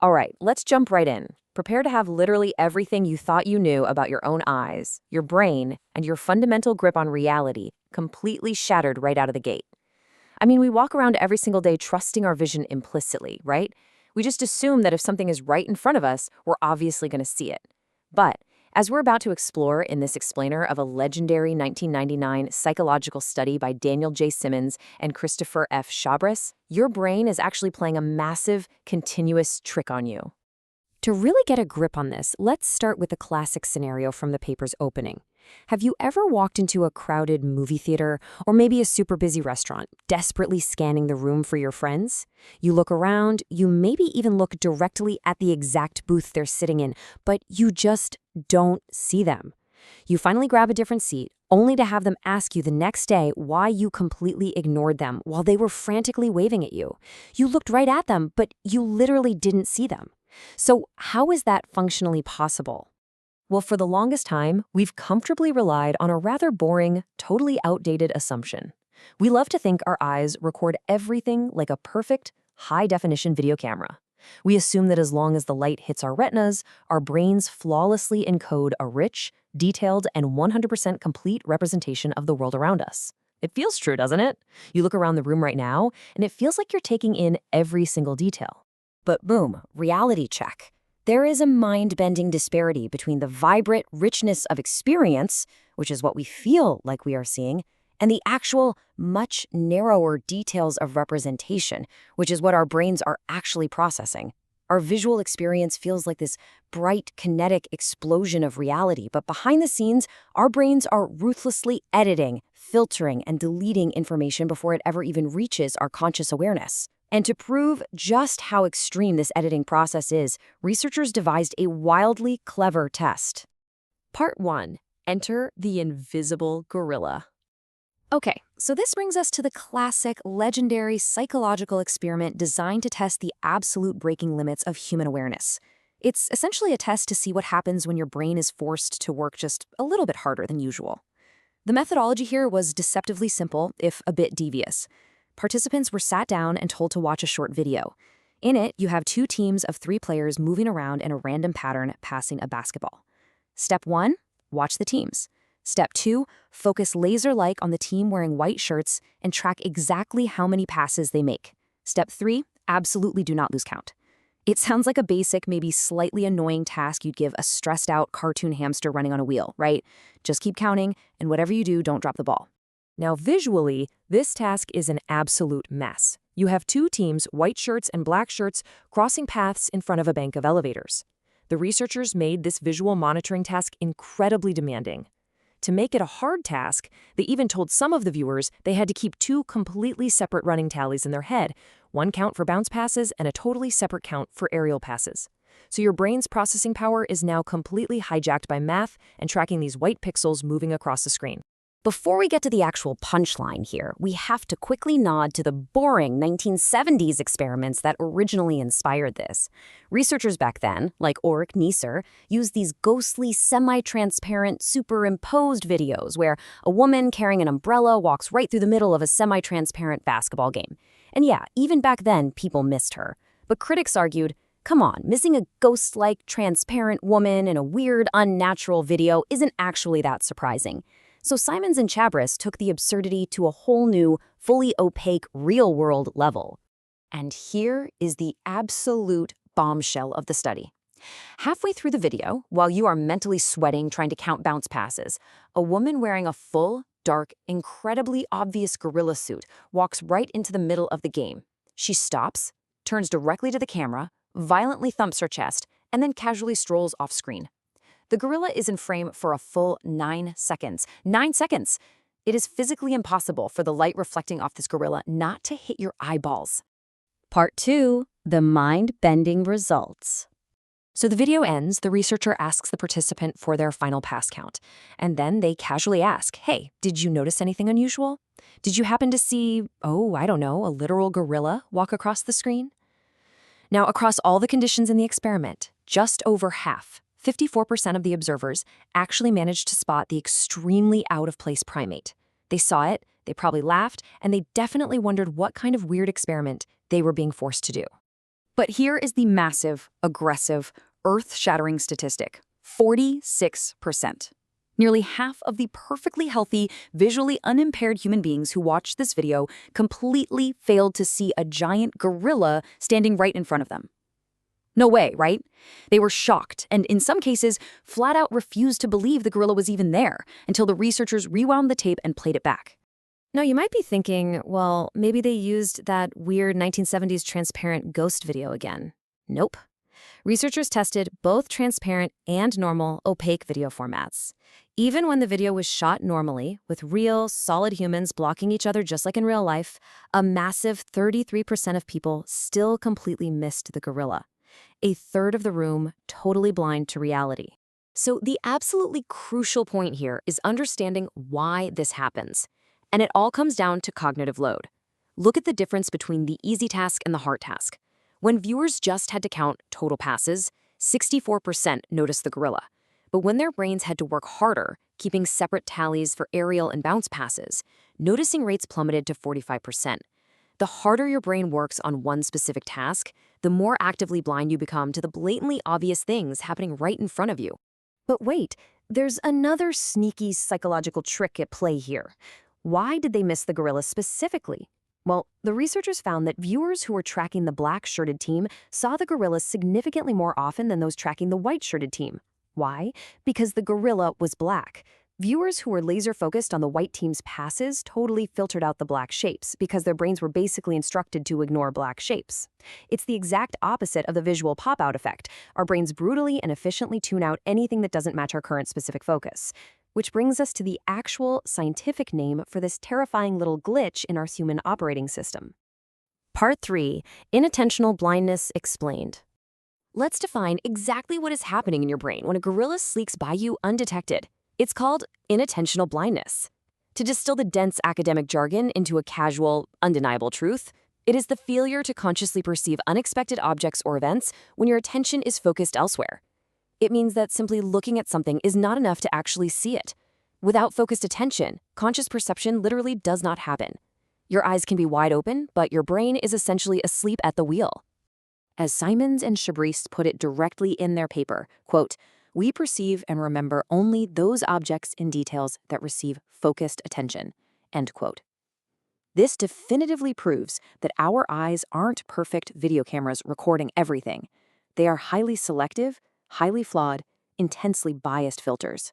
All right, let's jump right in. Prepare to have literally everything you thought you knew about your own eyes, your brain, and your fundamental grip on reality completely shattered right out of the gate. I mean, we walk around every single day trusting our vision implicitly, right? We just assume that if something is right in front of us, we're obviously going to see it. But as we're about to explore in this explainer of a legendary 1999 psychological study by Daniel J. Simmons and Christopher F. Chabris, your brain is actually playing a massive, continuous trick on you. To really get a grip on this, let's start with the classic scenario from the paper's opening. Have you ever walked into a crowded movie theater or maybe a super busy restaurant, desperately scanning the room for your friends? You look around, you maybe even look directly at the exact booth they're sitting in, but you just don't see them. You finally grab a different seat, only to have them ask you the next day why you completely ignored them while they were frantically waving at you. You looked right at them, but you literally didn't see them. So how is that functionally possible? Well, for the longest time, we've comfortably relied on a rather boring, totally outdated assumption. We love to think our eyes record everything like a perfect, high-definition video camera. We assume that as long as the light hits our retinas, our brains flawlessly encode a rich, detailed, and 100% complete representation of the world around us. It feels true, doesn't it? You look around the room right now, and it feels like you're taking in every single detail. But boom, reality check. There is a mind-bending disparity between the vibrant richness of experience, which is what we feel like we are seeing, and the actual, much narrower details of representation, which is what our brains are actually processing. Our visual experience feels like this bright, kinetic explosion of reality, but behind the scenes, our brains are ruthlessly editing, filtering, and deleting information before it ever even reaches our conscious awareness. And to prove just how extreme this editing process is, researchers devised a wildly clever test. Part 1. Enter the invisible gorilla. Okay, so this brings us to the classic, legendary psychological experiment designed to test the absolute breaking limits of human awareness. It's essentially a test to see what happens when your brain is forced to work just a little bit harder than usual. The methodology here was deceptively simple, if a bit devious. Participants were sat down and told to watch a short video. In it, you have two teams of 3 players moving around in a random pattern passing a basketball. Step 1, watch the teams. Step 2, focus laser-like on the team wearing white shirts and track exactly how many passes they make. Step 3, absolutely do not lose count. It sounds like a basic, maybe slightly annoying task you'd give a stressed-out cartoon hamster running on a wheel, right? Just keep counting, and whatever you do, don't drop the ball. Now, visually, this task is an absolute mess. You have 2 teams, white shirts and black shirts, crossing paths in front of a bank of elevators. The researchers made this visual monitoring task incredibly demanding. To make it a hard task, they even told some of the viewers they had to keep 2 completely separate running tallies in their head, one count for bounce passes and a totally separate count for aerial passes. So your brain's processing power is now completely hijacked by math and tracking these white pixels moving across the screen. Before we get to the actual punchline here, we have to quickly nod to the boring 1970s experiments that originally inspired this. Researchers back then, like Ulrich Neisser, used these ghostly, semi-transparent, superimposed videos where a woman carrying an umbrella walks right through the middle of a semi-transparent basketball game. And yeah, even back then, people missed her. But critics argued, come on, missing a ghost-like, transparent woman in a weird, unnatural video isn't actually that surprising. So Simons and Chabris took the absurdity to a whole new, fully opaque, real-world level. And here is the absolute bombshell of the study. Halfway through the video, while you are mentally sweating trying to count bounce passes, a woman wearing a full, dark, incredibly obvious gorilla suit walks right into the middle of the game. She stops, turns directly to the camera, violently thumps her chest, and then casually strolls off screen. The gorilla is in frame for a full 9 seconds. 9 seconds! It is physically impossible for the light reflecting off this gorilla not to hit your eyeballs. Part 2. The mind-bending results. So the video ends, the researcher asks the participant for their final pass count. And then they casually ask, hey, did you notice anything unusual? Did you happen to see, a literal gorilla walk across the screen? Now, across all the conditions in the experiment, just over half, 54% of the observers actually managed to spot the extremely out-of-place primate. They saw it, they probably laughed, and they definitely wondered what kind of weird experiment they were being forced to do. But here is the massive, aggressive, earth-shattering statistic: 46%. Nearly half of the perfectly healthy, visually unimpaired human beings who watched this video completely failed to see a giant gorilla standing right in front of them. No way, right? They were shocked and, in some cases, flat out refused to believe the gorilla was even there until the researchers rewound the tape and played it back. Now, you might be thinking, well, maybe they used that weird 1970s transparent ghost video again. Nope. Researchers tested both transparent and normal opaque video formats. Even when the video was shot normally, with real, solid humans blocking each other just like in real life, a massive 33% of people still completely missed the gorilla. A third of the room totally blind to reality. So the absolutely crucial point here is understanding why this happens. And it all comes down to cognitive load. Look at the difference between the easy task and the hard task. When viewers just had to count total passes, 64% noticed the gorilla. But when their brains had to work harder, keeping separate tallies for aerial and bounce passes, noticing rates plummeted to 45%. The harder your brain works on one specific task, the more actively blind you become to the blatantly obvious things happening right in front of you. But wait, there's another sneaky psychological trick at play here. Why did they miss the gorilla specifically? Well, the researchers found that viewers who were tracking the black-shirted team saw the gorilla significantly more often than those tracking the white-shirted team. Why? Because the gorilla was black. Viewers who were laser-focused on the white team's passes totally filtered out the black shapes because their brains were basically instructed to ignore black shapes. It's the exact opposite of the visual pop-out effect. Our brains brutally and efficiently tune out anything that doesn't match our current specific focus. Which brings us to the actual scientific name for this terrifying little glitch in our human operating system. Part 3. Inattentional blindness explained. Let's define exactly what is happening in your brain when a gorilla sneaks by you undetected. It's called inattentional blindness. To distill the dense academic jargon into a casual, undeniable truth, it is the failure to consciously perceive unexpected objects or events when your attention is focused elsewhere. It means that simply looking at something is not enough to actually see it. Without focused attention, conscious perception literally does not happen. Your eyes can be wide open, but your brain is essentially asleep at the wheel. As Simons and Chabris put it directly in their paper, quote, "We perceive and remember only those objects and details that receive focused attention," end quote. This definitively proves that our eyes aren't perfect video cameras recording everything. They are highly selective, highly flawed, intensely biased filters.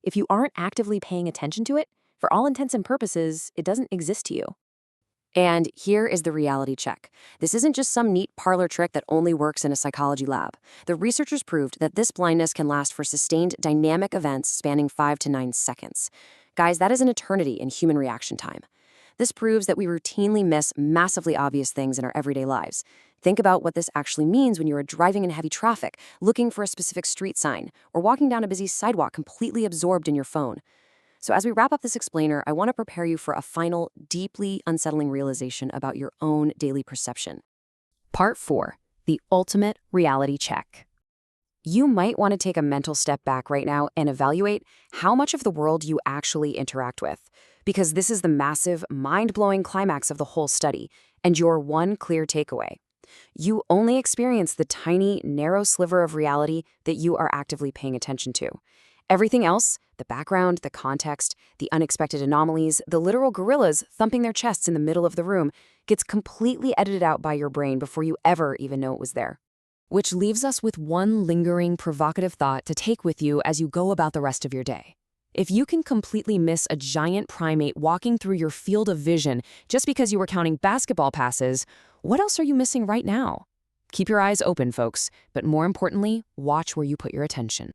If you aren't actively paying attention to it, for all intents and purposes, it doesn't exist to you. And here is the reality check. This isn't just some neat parlor trick that only works in a psychology lab. The researchers proved that this blindness can last for sustained dynamic events spanning 5 to 9 seconds. Guys, that is an eternity in human reaction time. This proves that we routinely miss massively obvious things in our everyday lives. Think about what this actually means when you are driving in heavy traffic, looking for a specific street sign, or walking down a busy sidewalk completely absorbed in your phone. So as we wrap up this explainer, I want to prepare you for a final, deeply unsettling realization about your own daily perception. Part 4. The ultimate reality check. You might want to take a mental step back right now and evaluate how much of the world you actually interact with, because this is the massive, mind-blowing climax of the whole study, and your one clear takeaway. You only experience the tiny, narrow sliver of reality that you are actively paying attention to. Everything else, the background, the context, the unexpected anomalies, the literal gorillas thumping their chests in the middle of the room, gets completely edited out by your brain before you ever even know it was there. Which leaves us with one lingering, provocative thought to take with you as you go about the rest of your day. If you can completely miss a giant primate walking through your field of vision just because you were counting basketball passes, what else are you missing right now? Keep your eyes open, folks, but more importantly, watch where you put your attention.